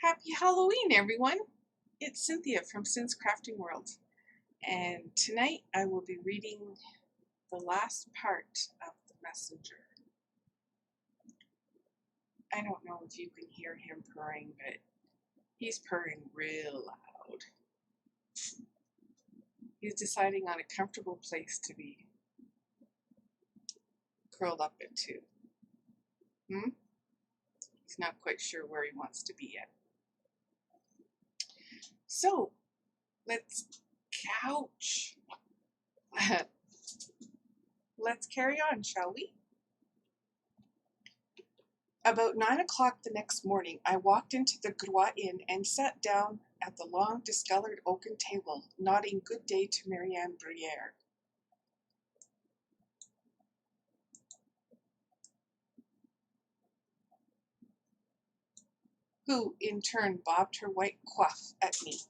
Happy Halloween, everyone! It's Cynthia from cynscraftingworld, and tonight I will be reading the last part of The Messenger. I don't know if you can hear him purring, but he's purring real loud. He's deciding on a comfortable place to be curled up into. He's not quite sure where he wants to be yet. So, let's couch. Let's carry on, shall we? About 9 o'clock the next morning, I walked into the ECBUY Inn and sat down at the long, discolored oaken table, nodding good day to Marianne Bruyere. Who, in turn, bobbed her white coif at me.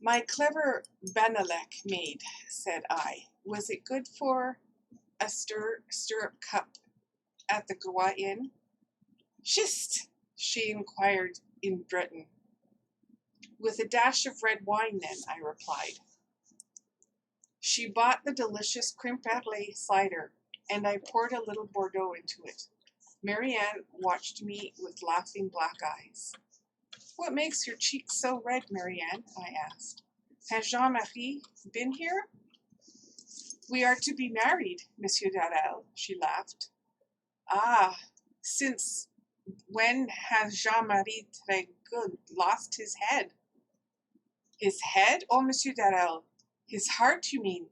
"My clever Banalek maid," said I. "Was it good for a stirrup cup at the ECBUY Inn?" "Schist," she inquired in Breton. "With a dash of red wine, then," I replied. She bought the delicious creme brulee cider, and I poured a little Bordeaux into it. Marianne watched me with laughing black eyes. "What makes your cheeks so red, Marianne?" I asked. "Has Jean-Marie been here?" "We are to be married, Monsieur Darel," she laughed. "Ah, since when has Jean-Marie Tregut lost his head?" "His head? Oh, Monsieur Darel, his heart, you mean?"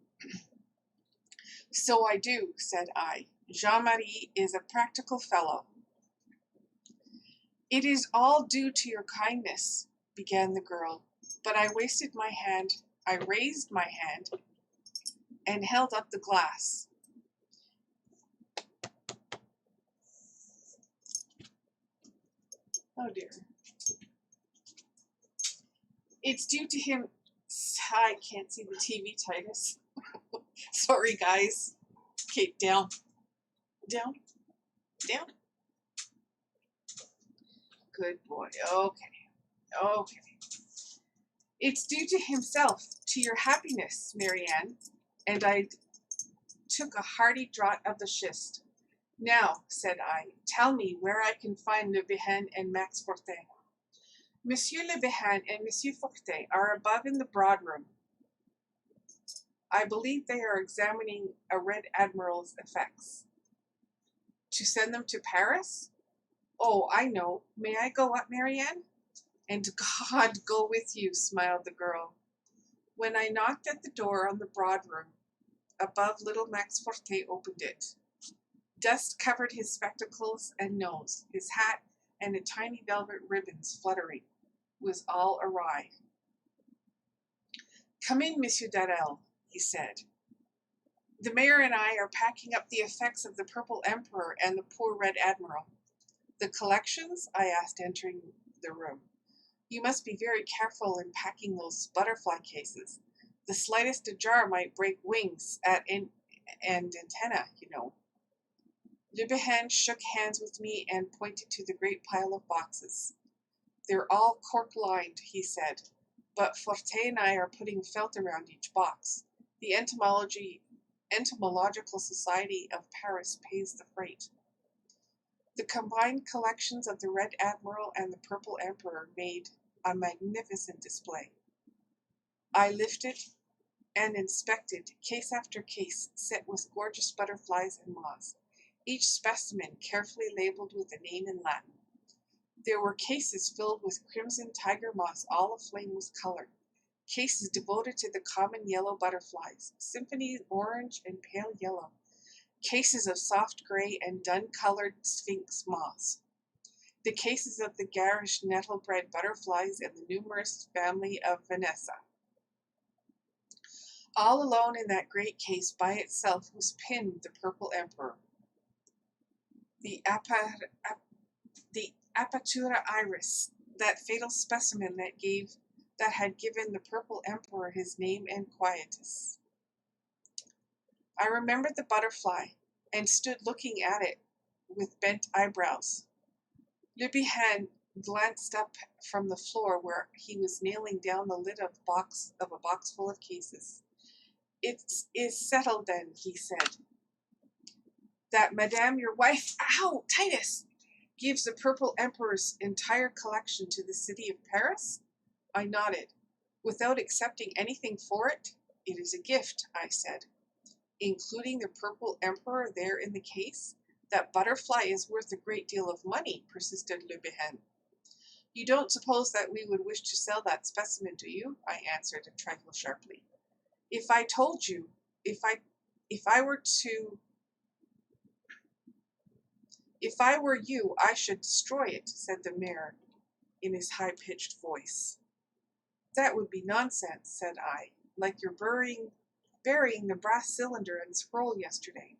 "So I do," said I. "Jean-Marie is a practical fellow." "It is all due to your kindness," began the girl, but I raised my hand and held up the glass. Oh dear. "It's due to him." I can't see the TV, Titus. Sorry, guys. Okay, down. Down. Down. Good boy. Okay. "It's due to himself, to your happiness, Marianne." And I took a hearty draught of the schist. "Now," said I, "tell me where I can find Le Bihan and Max Fortin." "Monsieur Le Bihan and Monsieur Fortin are above in the broad room. I believe they are examining a Red Admiral's effects." "To send them to Paris? Oh, I know. May I go up, Marianne?" "And God go with you," smiled the girl. When I knocked at the door on the broad room above, little Max Fortin opened it. Dust covered his spectacles and nose. His hat and the tiny velvet ribbons fluttering was all awry. "Come in, Monsieur Darel," he said. "The mayor and I are packing up the effects of the Purple Emperor and the poor Red Admiral." "The collections?" I asked, entering the room. "You must be very careful in packing those butterfly cases. The slightest ajar might break wings and antenna, you know." Le Bihan shook hands with me and pointed to the great pile of boxes. "They're all cork-lined," he said, "but Fortin and I are putting felt around each box. The Entomological Society of Paris pays the freight." The combined collections of the Red Admiral and the Purple Emperor made a magnificent display. I lifted and inspected case after case set with gorgeous butterflies and moths, each specimen carefully labeled with a name in Latin. There were cases filled with crimson tiger moths all aflame with color, cases devoted to the common yellow butterflies, symphony orange and pale yellow, cases of soft gray and dun-colored sphinx moths, the cases of the garish nettle-bred butterflies and the numerous family of Vanessa. All alone in that great case by itself was pinned the Purple Emperor. The Apatura iris, that fatal specimen that had given the Purple Emperor his name and quietus. I remembered the butterfly and stood looking at it with bent eyebrows. Le Bihan glanced up from the floor where he was nailing down the lid of a box full of cases. "It is settled then," he said, "that Madame your wife, ow, Titus, gives the Purple Emperor's entire collection to the city of Paris?" I nodded. "Without accepting anything for it?" "It is a gift," I said. "Including the Purple Emperor there in the case? That butterfly is worth a great deal of money," persisted Le Bihan. "You don't suppose that we would wish to sell that specimen, do you?" I answered a trifle sharply. If I told you, if I were you, I should destroy it," said the mayor in his high-pitched voice. "That would be nonsense," said I, "like your burying the brass cylinder and scroll yesterday."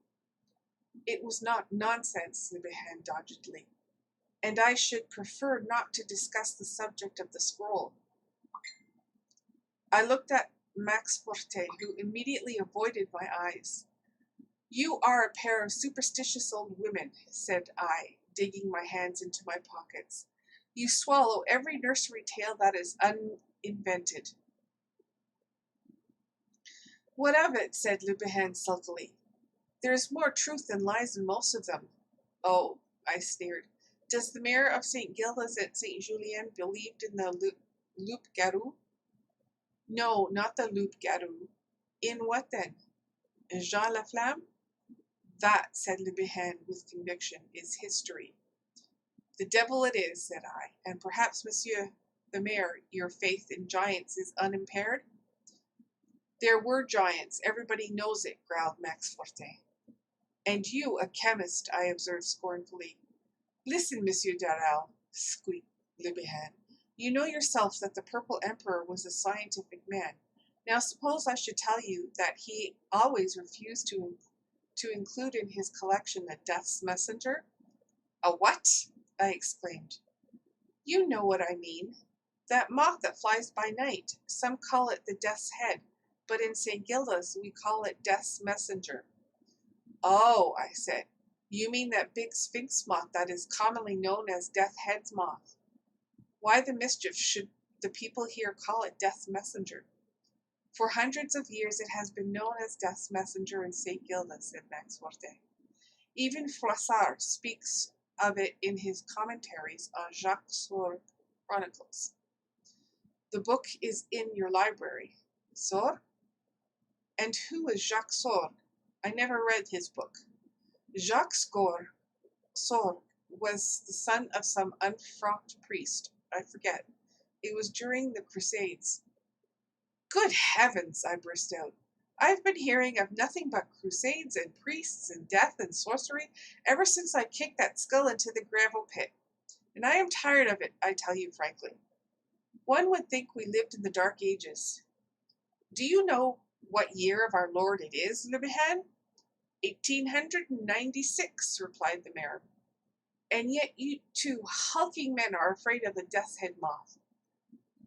"It was not nonsense," Le Bihan doggedly, "and I should prefer not to discuss the subject of the scroll." I looked at Max Forte, who immediately avoided my eyes. "You are a pair of superstitious old women," said I, digging my hands into my pockets. "You swallow every nursery tale that is uninvented." "What of it?" said Le Bihan sulkily. "There is more truth than lies in most of them." "Oh," I sneered. "Does the mayor of St. Gildas at St. Julien believed in the loup-garou?" "No, not the loup-garou." "In what then? Jean Laflamme?" "That," said Le Bihan with conviction, "is history." "The devil it is," said I. "And perhaps, Monsieur the Mayor, your faith in giants is unimpaired?" "There were giants, everybody knows it," growled Max Forte. "And you a chemist," I observed scornfully. "Listen, Monsieur Darel," squeaked Le Bihan. "You know yourself that the Purple Emperor was a scientific man. Now suppose I should tell you that he always refused to include in his collection a death's messenger?" "A what?" I exclaimed. "You know what I mean. That moth that flies by night. Some call it the death's head, but in St. Gildas we call it death's messenger." "Oh," I said, "you mean that big sphinx moth that is commonly known as death's head's moth. Why the mischief should the people here call it death's messenger?" "For hundreds of years it has been known as death's messenger in St. Gildas," said Max Forte. "Even Froissart speaks of it in his commentaries on Jacques Sorgue's Chronicles. The book is in your library." "Sorgue? And who is Jacques Sorgue? I never read his book." "Jacques Sorgue was the son of some unfrocked priest. I forget. It was during the Crusades." "Good heavens!" I burst out. "I've been hearing of nothing but crusades and priests and death and sorcery ever since I kicked that skull into the gravel pit. And I am tired of it, I tell you frankly. One would think we lived in the Dark Ages." "Do you know what year of our Lord it is, Le Bihan?" 1896, replied the mayor. "And yet you two hulking men are afraid of the death's head moth."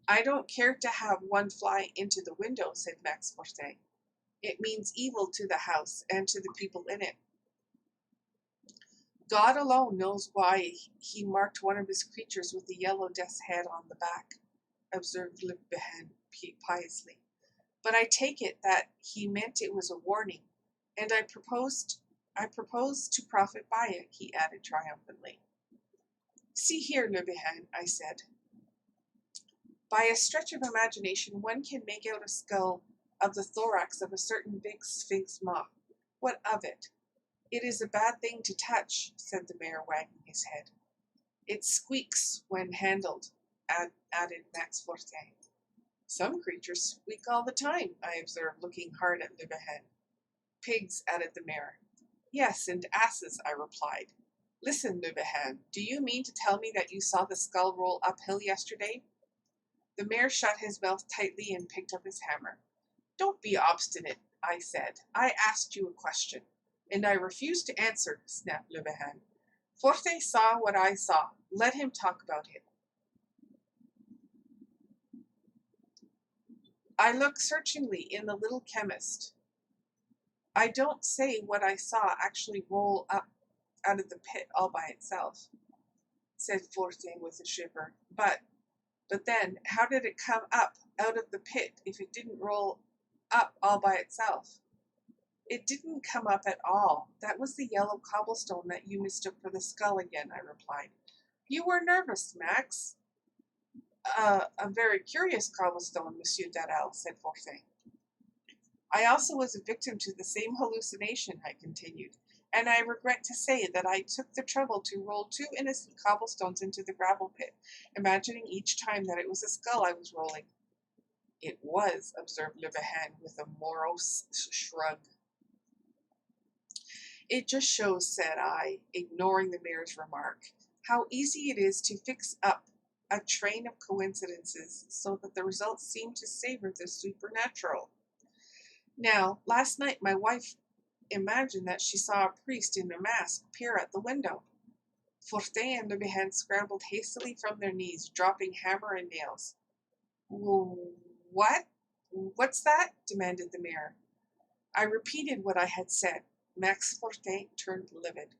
"I don't care to have one fly into the window," said Max Forte. "It means evil to the house and to the people in it." "God alone knows why he marked one of his creatures with the yellow death's head on the back," observed Le Bihan piously. "But I take it that he meant it was a warning, and I propose to profit by it," he added triumphantly. "See here, Le Bihan," I said. "By a stretch of imagination one can make out a skull of the thorax of a certain big sphinx moth. What of it?" "It is a bad thing to touch," said the mayor, wagging his head. "It squeaks when handled," added Max Forte. "Some creatures squeak all the time," I observed, looking hard at Le Bihan. "Pigs," added the mayor. "Yes, and asses," I replied. "Listen, Le Bihan, do you mean to tell me that you saw the skull roll uphill yesterday?" The mayor shut his mouth tightly and picked up his hammer. "Don't be obstinate," I said. "I asked you a question." "And I refuse to answer," snapped Le Bihan. "Forte saw what I saw. Let him talk about it." I looked searchingly in the little chemist. "I don't say what I saw actually roll up out of the pit all by itself." said Forte with a shiver. But then, how did it come up out of the pit if it didn't roll up all by itself? It didn't come up at all. That was the yellow cobblestone that you mistook for the skull again, I replied. You were nervous, Max. A very curious cobblestone, Monsieur Darrell, said Forte. I also was a victim to the same hallucination, I continued, and I regret to say that I took the trouble to roll 2 innocent cobblestones into the gravel pit, imagining each time that it was a skull I was rolling. It was, observed Le Bihan with a morose shrug. It just shows, said I, ignoring the mayor's remark, how easy it is to fix up a train of coincidences so that the results seem to savor the supernatural. Now, last night my wife imagined that she saw a priest in a mask peer at the window. Forte and Le Bihan scrambled hastily from their knees, dropping hammer and nails. What? What's that? Demanded the mayor. I repeated what I had said. Max Forte turned livid.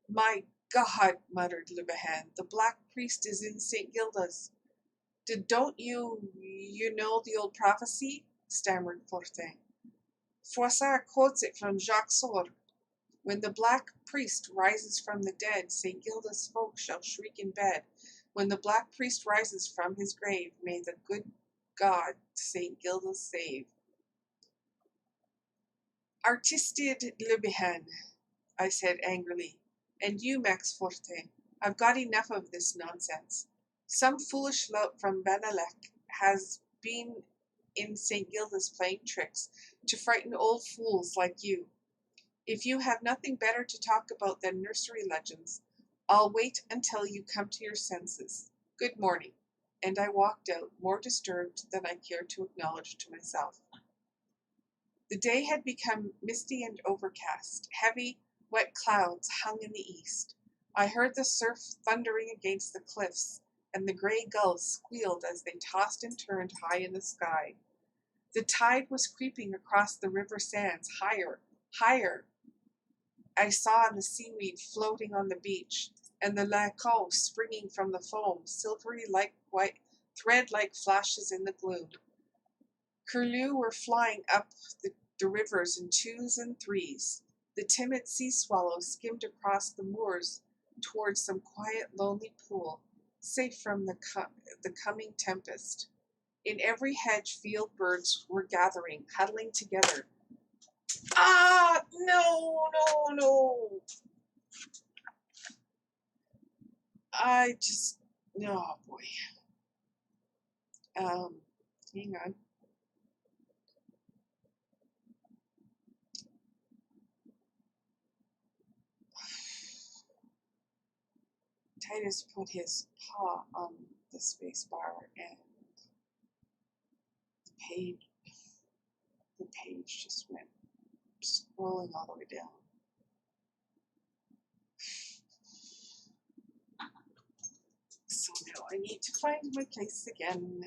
My God, muttered Le Bihan, the black priest is in St. Gilda's. Don't you know the old prophecy? Stammered Forte. Froissart quotes it from Jacques Sour. When the black priest rises from the dead, St. Gilda's folk shall shriek in bed. When the black priest rises from his grave, may the good God St. Gilda save. Artistide Le Bihan, I said angrily, and you, Max Forte, I've got enough of this nonsense. Some foolish lout from Benelec has been in St. Gilda's playing tricks to frighten old fools like you. If you have nothing better to talk about than nursery legends, I'll wait until you come to your senses. Good morning. And I walked out, more disturbed than I cared to acknowledge to myself. The day had become misty and overcast. Heavy, wet clouds hung in the east. I heard the surf thundering against the cliffs, and the gray gulls squealed as they tossed and turned high in the sky. The tide was creeping across the river sands, higher, higher. I saw the seaweed floating on the beach, and the lacon springing from the foam, silvery like white, thread-like flashes in the gloom. Curlew were flying up the rivers in 2s and 3s. The timid sea swallows skimmed across the moors towards some quiet, lonely pool, safe from the coming tempest. In every hedge, field birds were gathering, huddling together. Ah, no. Oh boy. Hang on. Titus put his paw on the space bar and the page just went scrolling all the way down. So now I need to find my place again.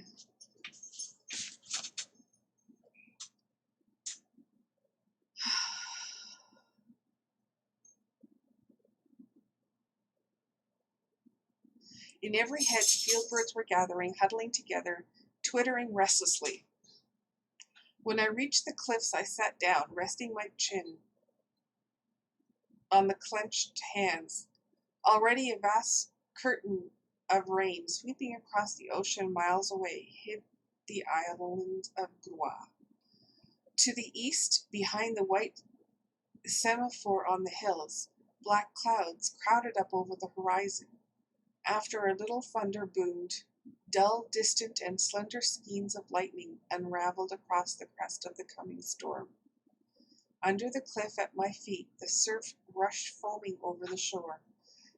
In every hedge, field birds were gathering, huddling together, twittering restlessly. When I reached the cliffs, I sat down, resting my chin on the clenched hands. Already a vast curtain of rain sweeping across the ocean miles away hid the island of ECBUY. To the east, behind the white semaphore on the hills, black clouds crowded up over the horizon. After a little thunder boomed, dull, distant, and slender skeins of lightning unraveled across the crest of the coming storm. Under the cliff at my feet, the surf rushed foaming over the shore,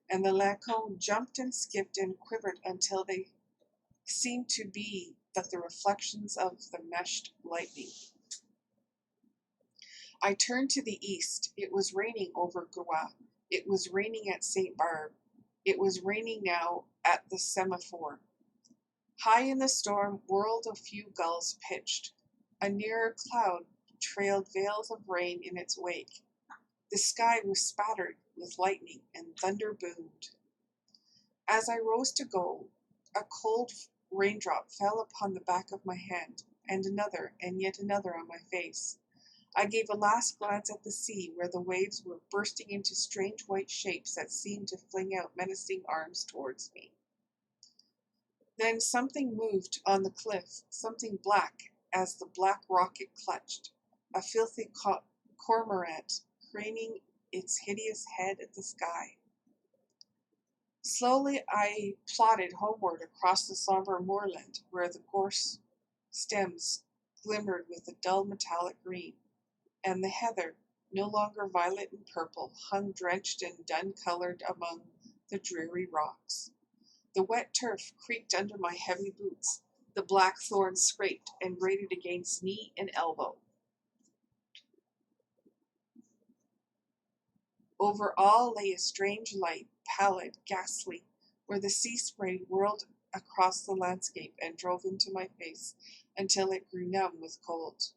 and the lacon jumped and skipped and quivered until they seemed to be but the reflections of the meshed lightning. I turned to the east. It was raining over ECBUY. It was raining at St. Barbe. It was raining now at the semaphore. High in the storm whirled a few gulls pitched. A nearer cloud trailed veils of rain in its wake. The sky was spattered with lightning, and thunder boomed. As I rose to go, a cold raindrop fell upon the back of my hand, and yet another on my face. I gave a last glance at the sea, where the waves were bursting into strange white shapes that seemed to fling out menacing arms towards me. Then something moved on the cliff, something black as the black rocket clutched, a filthy cormorant craning its hideous head at the sky. Slowly I plodded homeward across the somber moorland, where the gorse stems glimmered with a dull metallic green, and the heather, no longer violet and purple, hung drenched and dun-colored among the dreary rocks. The wet turf creaked under my heavy boots, the black thorns scraped and grated against knee and elbow. Over all lay a strange light, pallid, ghastly, where the sea spray whirled across the landscape and drove into my face until it grew numb with cold.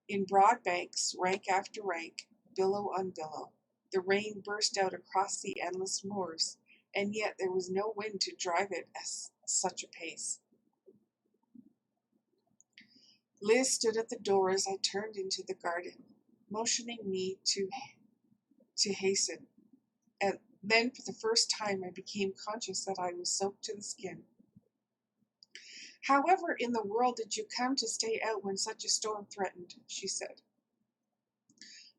In broad banks, rank after rank, billow on billow, the rain burst out across the endless moors, and yet there was no wind to drive it at such a pace. Liz stood at the door as I turned into the garden, motioning me to hasten, and then for the first time I became conscious that I was soaked to the skin. "However in the world did you come to stay out when such a storm threatened?" she said.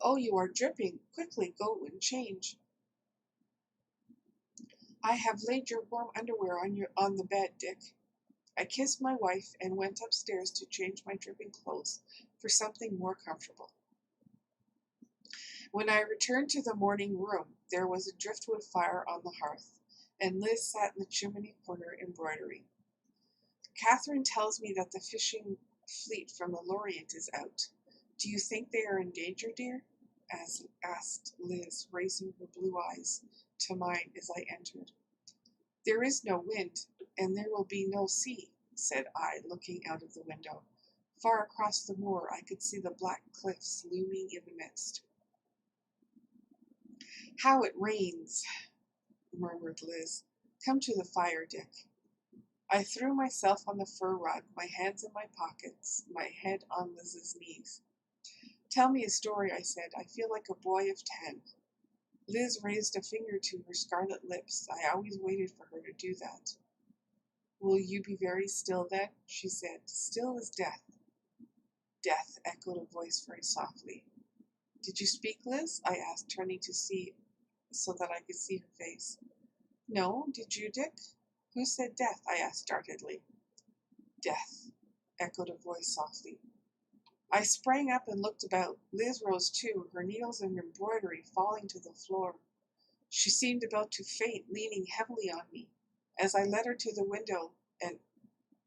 "Oh, you are dripping. Quickly, go and change." "I have laid your warm underwear on the bed, Dick." I kissed my wife and went upstairs to change my dripping clothes for something more comfortable. When I returned to the morning room, there was a driftwood fire on the hearth, and Liz sat in the chimney corner embroidering. "Catherine tells me that the fishing fleet from the Lorient is out. Do you think they are in danger, dear?" asked Liz, raising her blue eyes to mine as I entered. "There is no wind, and there will be no sea," said I, looking out of the window. Far across the moor I could see the black cliffs looming in the mist. "How it rains," murmured Liz. "Come to the fire, Dick." I threw myself on the fur rug, my hands in my pockets, my head on Liz's knees. "Tell me a story," I said. "I feel like a boy of 10. Liz raised a finger to her scarlet lips. I always waited for her to do that. "Will you be very still then?" she said. "Still as death." "Death," echoed a voice very softly. "Did you speak, Liz?" I asked, turning to see so that I could see her face. "No, did you, Dick?" "Who said death?" I asked startedly. "Death," echoed a voice softly. I sprang up and looked about. Liz rose too, her needles and embroidery falling to the floor. She seemed about to faint, leaning heavily on me, as I led her to the window and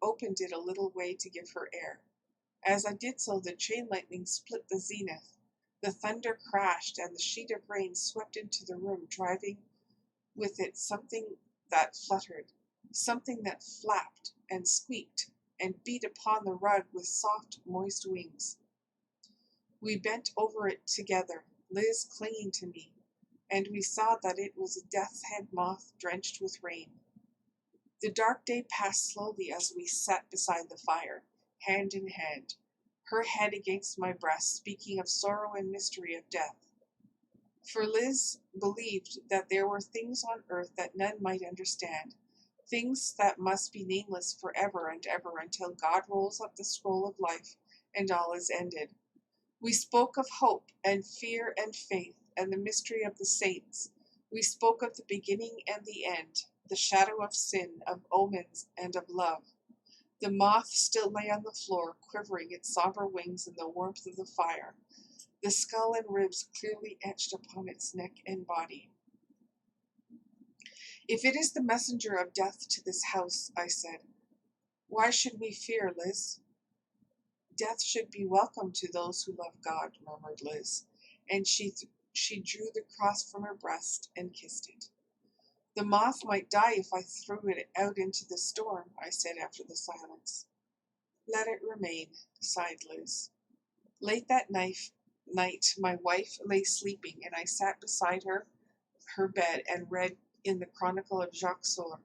opened it a little way to give her air. As I did so, the chain lightning split the zenith. The thunder crashed, and the sheet of rain swept into the room, driving with it something that fluttered, something that flapped and squeaked and beat upon the rug with soft, moist wings. We bent over it together, Liz clinging to me, and we saw that it was a death's head moth drenched with rain. The dark day passed slowly as we sat beside the fire, hand in hand, her head against my breast, speaking of sorrow and mystery of death. For Liz believed that there were things on earth that none might understand, things that must be nameless forever and ever until God rolls up the scroll of life and all is ended. We spoke of hope and fear and faith and the mystery of the saints. We spoke of the beginning and the end, the shadow of sin, of omens, and of love. The moth still lay on the floor, quivering its somber wings in the warmth of the fire, the skull and ribs clearly etched upon its neck and body. "If it is the messenger of death to this house," I said, "why should we fear, Liz?" "Death should be welcome to those who love God," murmured Liz, and she drew the cross from her breast and kissed it. "The moth might die if I threw it out into the storm," I said after the silence. "Let it remain," sighed Liz. Late that night, my wife lay sleeping, and I sat beside her bed and read in the Chronicle of Jacques Soler.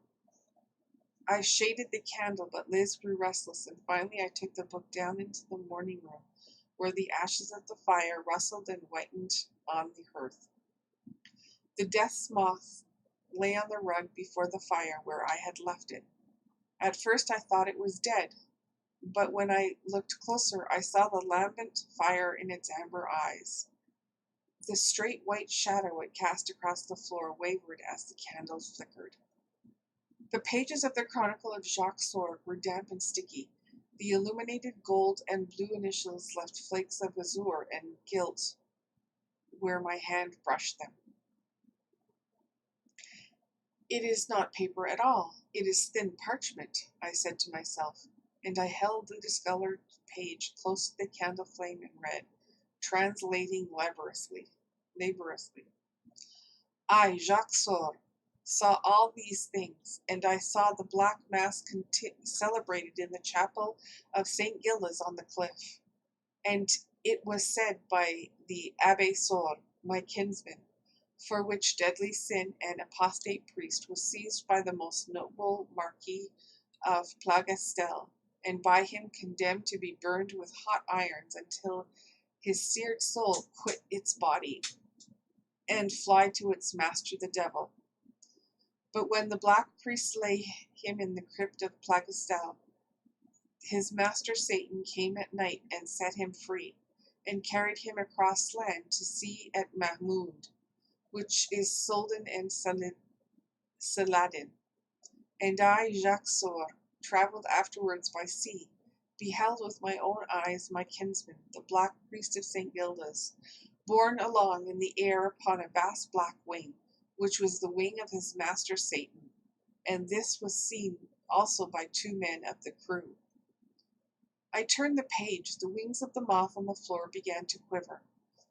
I shaded the candle, but Liz grew restless, and finally I took the book down into the morning room, where the ashes of the fire rustled and whitened on the hearth. The death's moth lay on the rug before the fire where I had left it. At first I thought it was dead, but when I looked closer I saw the lambent fire in its amber eyes. The straight white shadow it cast across the floor wavered as the candles flickered. The pages of the Chronicle of Jacques Sorgue were damp and sticky. The illuminated gold and blue initials left flakes of azure and gilt where my hand brushed them. It is not paper at all. It is thin parchment, I said to myself, and I held the discolored page close to the candle flame and read, translating laboriously. I, Jacques Sorgue, saw all these things, and I saw the black mass celebrated in the chapel of St. Gildas on the cliff. And it was said by the Abbé Sorgue, my kinsman, for which deadly sin an apostate priest was seized by the most noble Marquis of Plougastel, and by him condemned to be burned with hot irons until his seared soul quit its body and fly to its master the devil. But when the black priest lay him in the crypt of Plougastel, his master Satan came at night and set him free, and carried him across land to sea at Mahmoud, which is Soldan and Saladin. And I, Jacques Sorgue, travelled afterwards by sea, beheld with my own eyes my kinsman, the black priest of St. Gildas, borne along in the air upon a vast black wing, which was the wing of his master Satan, and this was seen also by 2 men of the crew. I turned the page. The wings of the moth on the floor began to quiver.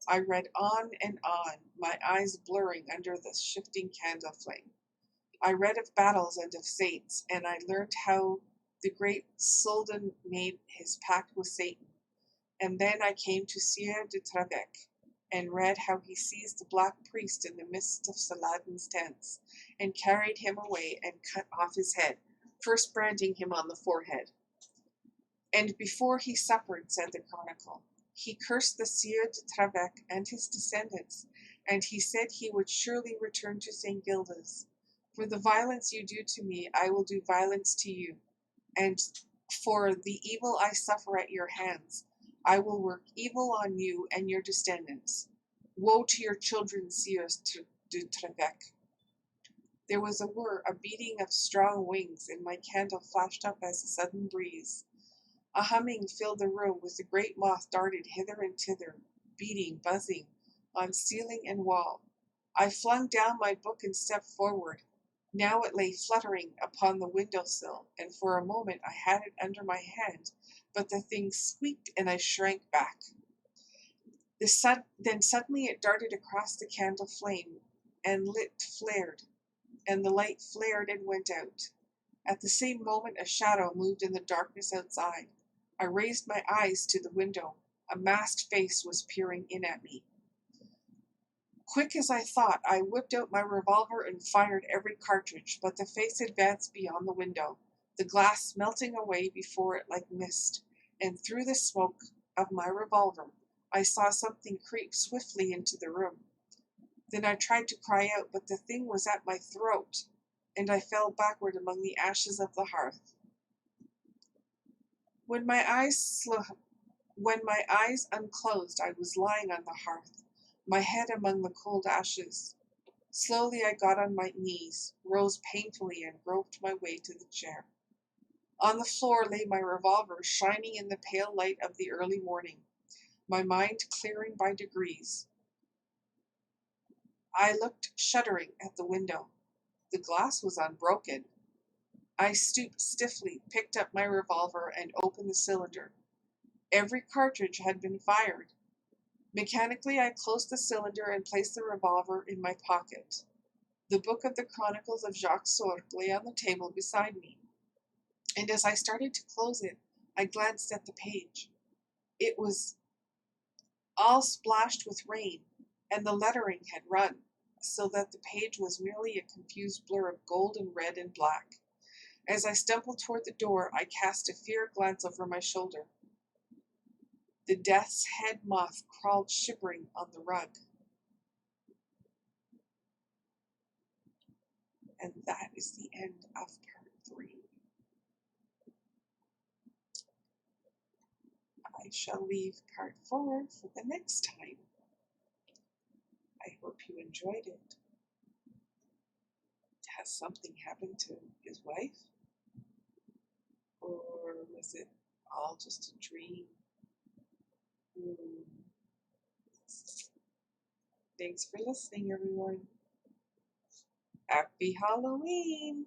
I read on and on, my eyes blurring under the shifting candle flame. I read of battles and of saints, and I learned how the great Soldan made his pact with Satan. And then I came to Sieur de Trevec, and read how he seized the black priest in the midst of Saladin's tents, and carried him away and cut off his head, first branding him on the forehead. And before he suffered, said the chronicle, he cursed the Sieur de Trevec and his descendants, and he said he would surely return to St. Gildas. For the violence you do to me, I will do violence to you, and for the evil I suffer at your hands, I will work evil on you and your descendants. Woe to your children, Sieur de Trevec. There was a whir, a beating of strong wings, and my candle flashed up as a sudden breeze. A humming filled the room, with the great moth darted hither and thither, beating, buzzing, on ceiling and wall. I flung down my book and stepped forward. Now it lay fluttering upon the window-sill, and for a moment I had it under my hand, but the thing squeaked and I shrank back. Then suddenly it darted across the candle flame, and flared, and the light flared and went out. At the same moment a shadow moved in the darkness outside. I raised my eyes to the window. A masked face was peering in at me. Quick as I thought, I whipped out my revolver and fired every cartridge, but the face advanced beyond the window, the glass melting away before it like mist, and through the smoke of my revolver I saw something creep swiftly into the room. Then I tried to cry out, but the thing was at my throat, and I fell backward among the ashes of the hearth. When my eyes unclosed, I was lying on the hearth, my head among the cold ashes. Slowly I got on my knees, rose painfully, and groped my way to the chair. On the floor lay my revolver, shining in the pale light of the early morning, my mind clearing by degrees. I looked, shuddering, at the window. The glass was unbroken. I stooped stiffly, picked up my revolver, and opened the cylinder. Every cartridge had been fired. Mechanically, I closed the cylinder and placed the revolver in my pocket. The book of the Chronicles of Jacques Sorgue lay on the table beside me, and as I started to close it, I glanced at the page. It was all splashed with rain, and the lettering had run, so that the page was merely a confused blur of gold and red and black. As I stumbled toward the door, I cast a fear glance over my shoulder. The death's head moth crawled shivering on the rug. And that is the end of part 3. I shall leave part 4 for the next time. I hope you enjoyed it. Has something happened to his wife? Or was it all just a dream? Thanks for listening, everyone. Happy Halloween!